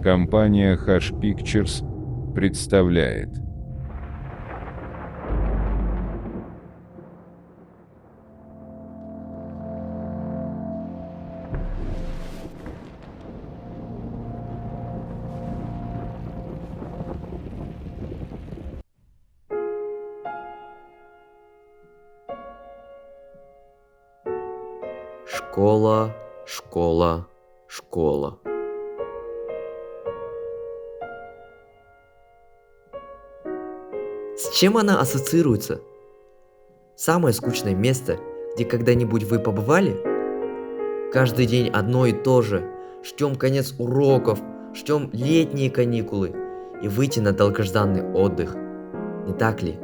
Компания Hush Pictures представляет. Школа, школа, школа. С чем она ассоциируется? Самое скучное место, где когда-нибудь вы побывали? Каждый день одно и то же. Ждем конец уроков, ждем летние каникулы и выйти на долгожданный отдых. Не так ли?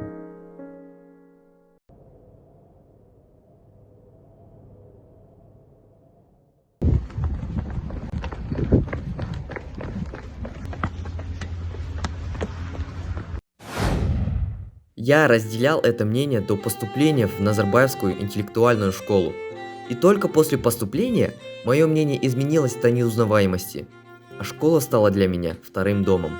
Я разделял это мнение до поступления в Назарбаевскую интеллектуальную школу. И только после поступления мое мнение изменилось до неузнаваемости, а школа стала для меня вторым домом.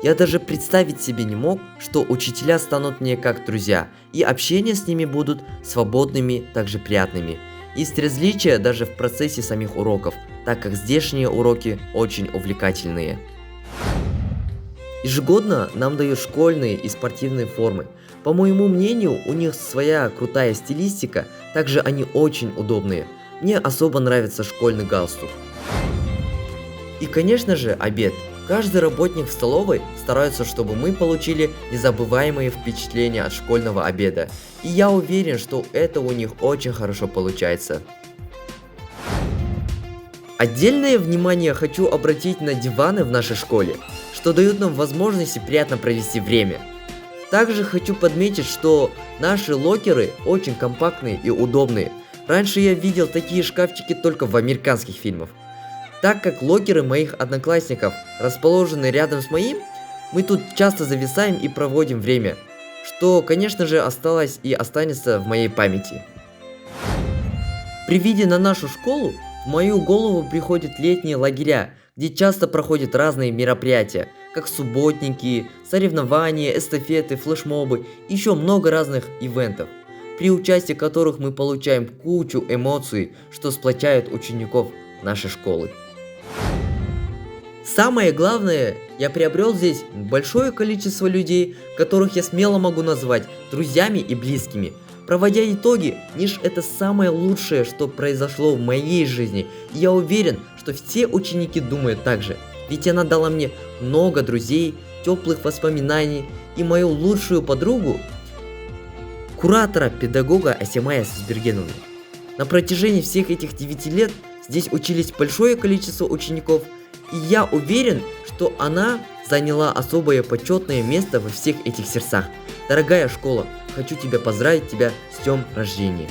Я даже представить себе не мог, что учителя станут мне как друзья, и общение с ними будут свободными, также приятными. Есть различия даже в процессе самих уроков, так как здешние уроки очень увлекательные. Ежегодно нам дают школьные и спортивные формы. По моему мнению, у них своя крутая стилистика, также они очень удобные. Мне особо нравится школьный галстук. И конечно же обед. Каждый работник в столовой старается, чтобы мы получили незабываемые впечатления от школьного обеда. И я уверен, что это у них очень хорошо получается. Отдельное внимание хочу обратить на диваны в нашей школе, что дают нам возможности приятно провести время. Также хочу подметить, что наши локеры очень компактные и удобные. Раньше я видел такие шкафчики только в американских фильмах. Так как локеры моих одноклассников расположены рядом с моим, мы тут часто зависаем и проводим время, что, конечно же, осталось и останется в моей памяти. При виде на нашу школу в мою голову приходят летние лагеря, где часто проходят разные мероприятия, как субботники, соревнования, эстафеты, флешмобы и еще много разных ивентов, при участии которых мы получаем кучу эмоций, что сплочают учеников нашей школы. Самое главное, я приобрел здесь большое количество людей, которых я смело могу назвать друзьями и близкими. Проводя итоги, Ниш — это самое лучшее, что произошло в моей жизни, и я уверен, что все ученики думают так же, ведь она дала мне много друзей, теплых воспоминаний и мою лучшую подругу, куратора, педагога Асимая Сузбергеновну. На протяжении всех этих 9 лет здесь учились большое количество учеников, и я уверен, что она заняла особое почетное место во всех этих сердцах. Дорогая школа, хочу тебя поздравить с днем рождения.